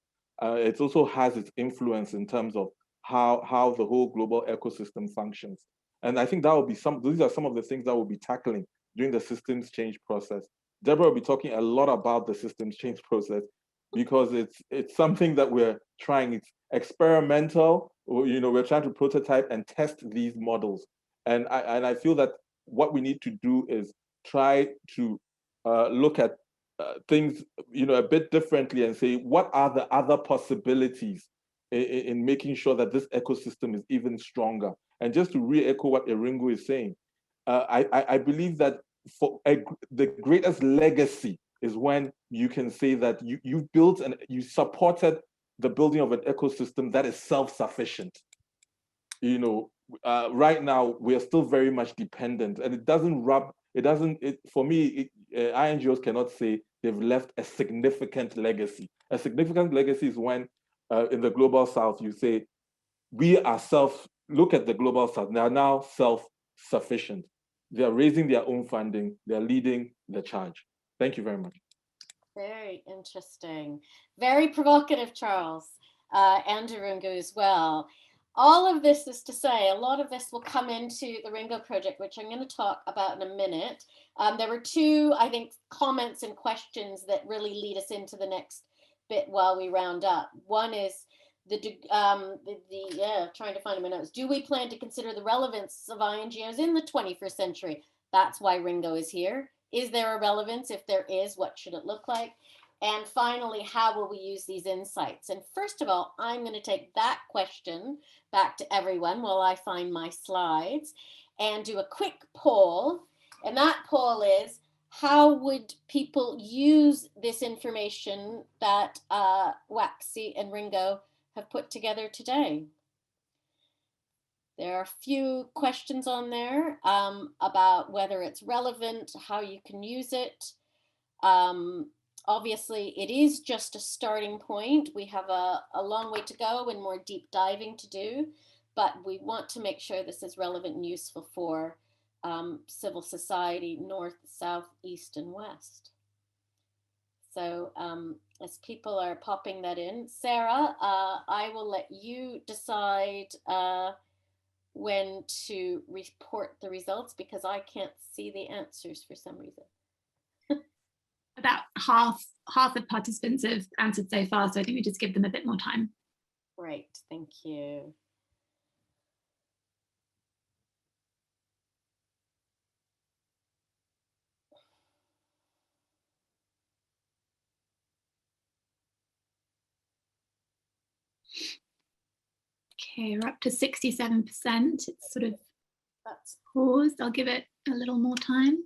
It also has its influence in terms of how the whole global ecosystem functions. And I think that will be these are some of the things that we'll be tackling during the systems change process. Deborah will be talking a lot about the systems change process, because it's something that we're trying. It's experimental. We're trying to prototype and test these models. And I feel that what we need to do is try to look at things, a bit differently and say, what are the other possibilities in making sure that this ecosystem is even stronger? And just to re-echo what INGO is saying, I believe that the greatest legacy is when you can say that you built and you supported the building of an ecosystem that is self-sufficient. Right now we are still very much dependent, and for me, INGOs cannot say they've left a significant legacy. A significant legacy is when in the global South you say, look at the global South, they are now self-sufficient. They are raising their own funding, they're leading the charge. Thank you very much. Very interesting. Very provocative, Charles, and INGO as well. All of this is to say, a lot of this will come into the RINGO project, which I'm going to talk about in a minute. There were two, I think, comments and questions that really lead us into the next bit while we round up. One is trying to find my notes. Do we plan to consider the relevance of INGOs in the 21st century? That's why RINGO is here. Is there a relevance? If there is, what should it look like? And finally, how will we use these insights? And first of all, I'm going to take that question back to everyone while I find my slides and do a quick poll. And that poll is, how would people use this information that Waxy and RINGO have put together today? There are a few questions on there about whether it's relevant, how you can use it. Obviously, it is just a starting point. We have a long way to go and more deep diving to do, but we want to make sure this is relevant and useful for civil society, north, south, east, and west. So as people are popping that in, Sarah, I will let you decide when to report the results, because I can't see the answers for some reason. About half of participants have answered so far, so I think we just give them a bit more time. Great, thank you. Okay, we're up to 67%. It's sort of That's paused. I'll give it a little more time.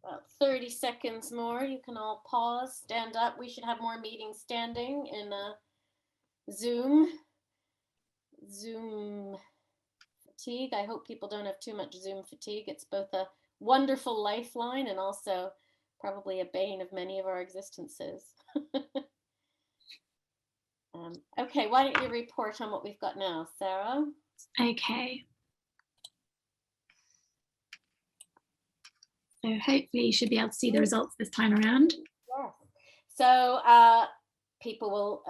about 30 seconds more. You can all pause, stand up. We should have more meetings standing in Zoom fatigue. I hope people don't have too much Zoom fatigue. It's both a wonderful lifeline and also probably a bane of many of our existences. Okay, why don't you report on what we've got now, Sarah? Okay. So hopefully you should be able to see the results this time around. Yes. So people will,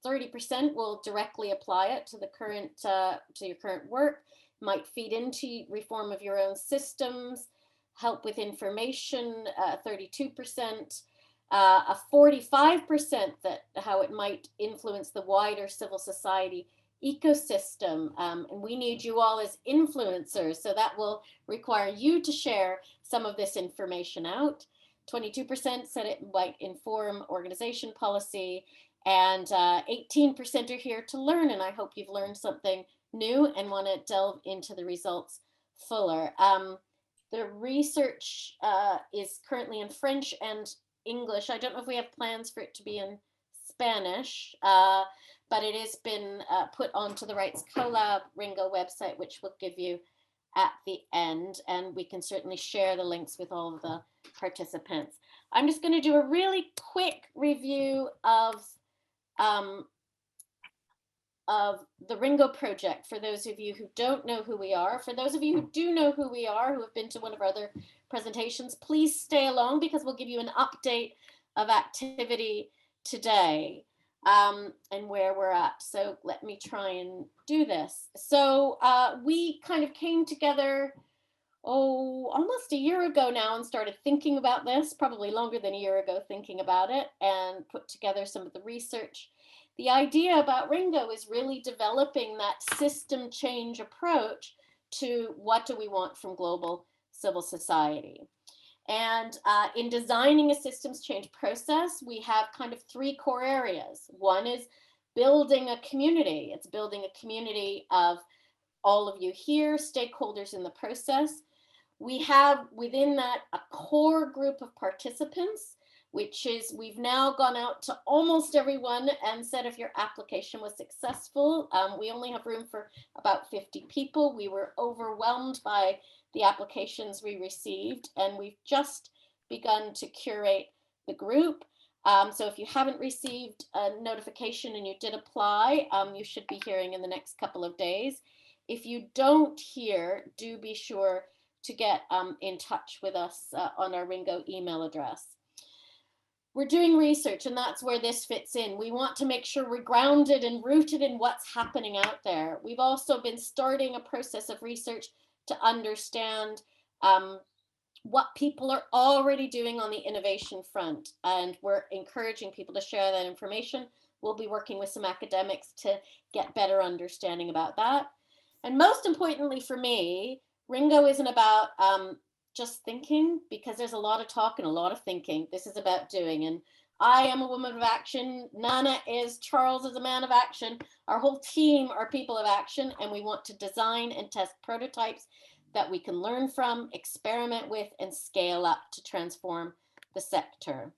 30% will directly apply it to the current, to your current work, might feed into reform of your own systems, help with information, 32%, a 45% that how it might influence the wider civil society ecosystem. And we need you all as influencers, so that will require you to share some of this information out. 22% said it might inform organization policy, and 18% are here to learn, and I hope you've learned something new and want to delve into the results fuller. The research is currently in French and English. I don't know if we have plans for it to be in Spanish, but it has been put onto the Rights Collab RINGO website, which we'll give you at the end, and we can certainly share the links with all of the participants. I'm just going to do a really quick review of the RINGO project for those of you who don't know who we are. For those of you who do know who we are, who have been to one of our other presentations, please stay along because we'll give you an update of activity today and where we're at. So let me try and do this. So we kind of came together, almost a year ago now, and started thinking about this, probably longer than a year ago, thinking about it, and put together some of the research. The idea about RINGO is really developing that system change approach to what do we want from global civil society. And in designing a systems change process, we have kind of three core areas. One is building a community. It's building a community of all of you here, stakeholders in the process. We have within that a core group of participants, which is we've now gone out to almost everyone and said if your application was successful. We only have room for about 50 people. We were overwhelmed by the applications we received, and we've just begun to curate the group. So if you haven't received a notification and you did apply, you should be hearing in the next couple of days. If you don't hear, do be sure to get in touch with us on our RINGO email address. We're doing research, and that's where this fits in. We want to make sure we're grounded and rooted in what's happening out there. We've also been starting a process of research to understand what people are already doing on the innovation front, and we're encouraging people to share that information. We'll be working with some academics to get better understanding about that. And most importantly for me, RINGO isn't about just thinking, because there's a lot of talk and a lot of thinking. This is about doing, and I am a woman of action. Nana is, Charles is a man of action. Our whole team are people of action, and we want to design and test prototypes that we can learn from, experiment with, and scale up to transform the sector.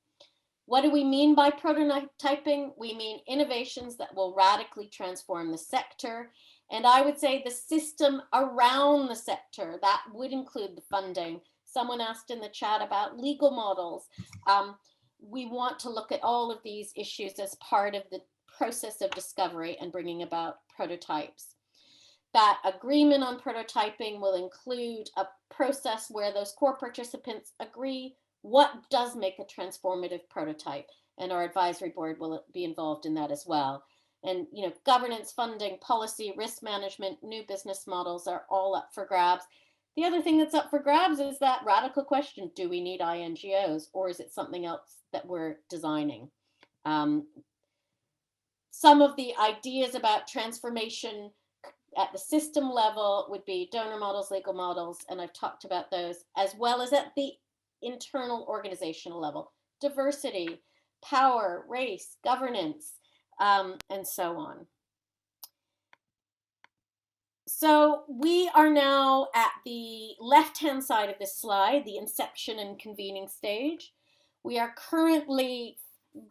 What do we mean by prototyping? We mean innovations that will radically transform the sector. And I would say the system around the sector, that would include the funding. Someone asked in the chat about legal models. We want to look at all of these issues as part of the process of discovery and bringing about prototypes. That agreement on prototyping will include a process where those core participants agree what does make a transformative prototype, and our advisory board will be involved in that as well. And governance, funding, policy, risk management, new business models are all up for grabs. The other thing that's up for grabs is that radical question: do we need INGOs, or is it something else that we're designing? Some of the ideas about transformation at the system level would be donor models, legal models, and I've talked about those, as well as at the internal organizational level: diversity, power, race, governance, and so on. So we are now at the left-hand side of this slide, the inception and convening stage. We are currently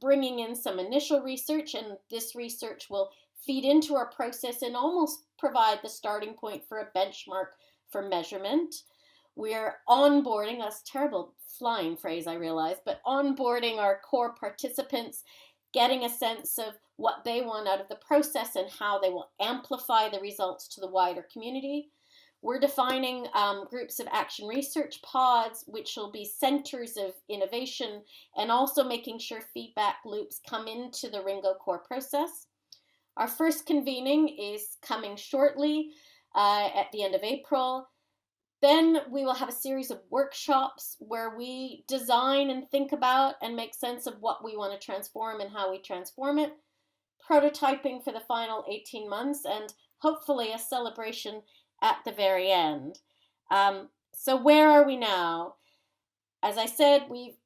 bringing in some initial research, and this research will feed into our process and almost provide the starting point for a benchmark for measurement. We're onboarding, that's a terrible flying phrase, I realize, but onboarding our core participants, getting a sense of what they want out of the process and how they will amplify the results to the wider community. We're defining groups of action research pods, which will be centers of innovation, and also making sure feedback loops come into the RINGO core process. Our first convening is coming shortly at the end of April. Then we will have a series of workshops where we design and think about and make sense of what we want to transform and how we transform it, prototyping for the final 18 months, and hopefully a celebration at the very end. So where are we now? As I said, we've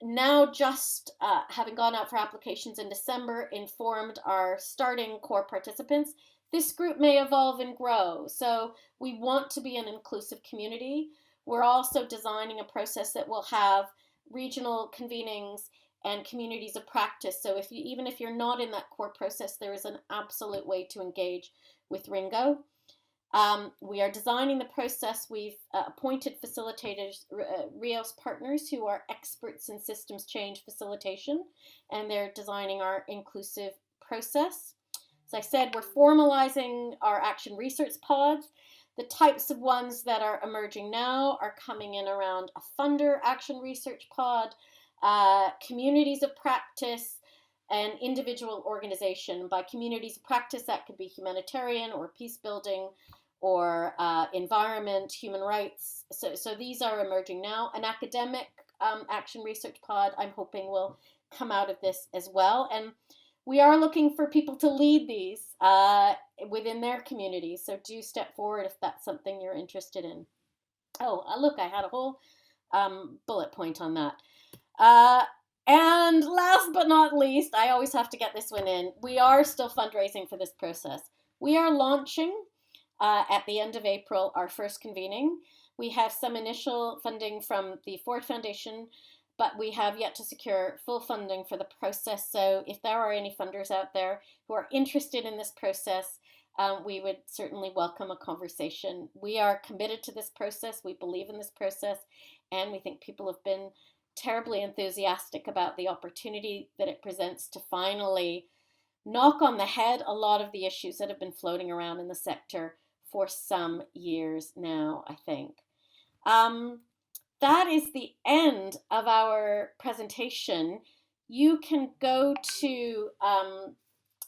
now just, having gone out for applications in December, informed our starting core participants. This group may evolve and grow, so we want to be an inclusive community. We're also designing a process that will have regional convenings and communities of practice. So even if you're not in that core process, there is an absolute way to engage with RINGO. We are designing the process. We've appointed facilitators, Rios partners, who are experts in systems change facilitation, and they're designing our inclusive process. As I said, we're formalizing our action research pods. The types of ones that are emerging now are coming in around a funder action research pod, communities of practice, and individual organization. By communities of practice, that could be humanitarian or peace building or environment, human rights. So these are emerging now. An academic action research pod, I'm hoping, will come out of this as well. And we are looking for people to lead these within their communities. So do step forward if that's something you're interested in. Oh, look, I had a whole bullet point on that. And last but not least, I always have to get this one in. We are still fundraising for this process. We are launching at the end of April our first convening. We have some initial funding from the Ford Foundation, but we have yet to secure full funding for the process. So if there are any funders out there who are interested in this process, we would certainly welcome a conversation. We are committed to this process. We believe in this process, and we think people have been terribly enthusiastic about the opportunity that it presents to finally knock on the head a lot of the issues that have been floating around in the sector for some years now, I think. That is the end of our presentation. You can go to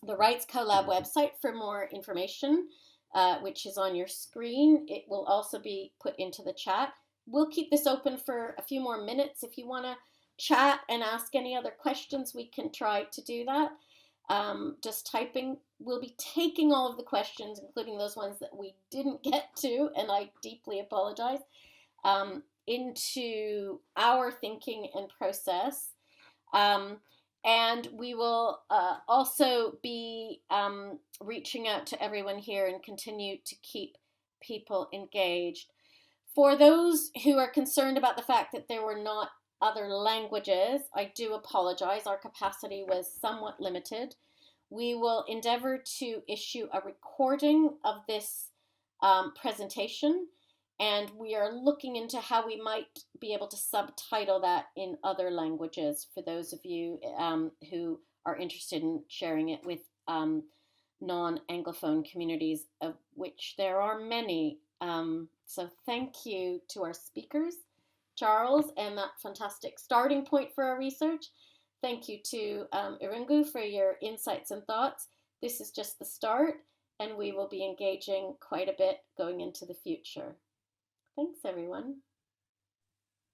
the Rights CoLab website for more information, which is on your screen. It will also be put into the chat. We'll keep this open for a few more minutes. If you want to chat and ask any other questions, we can try to do that. Just typing. We'll be taking all of the questions, including those ones that we didn't get to, and I deeply apologize, into our thinking and process. And we will also be reaching out to everyone here and continue to keep people engaged. For those who are concerned about the fact that there were not other languages, I do apologize. Our capacity was somewhat limited. We will endeavor to issue a recording of this presentation, and we are looking into how we might be able to subtitle that in other languages for those of you who are interested in sharing it with non-Anglophone communities, of which there are many. So thank you to our speakers, Charles, and that fantastic starting point for our research. Thank you to INGO for your insights and thoughts. This is just the start, and we will be engaging quite a bit going into the future. Thanks, everyone.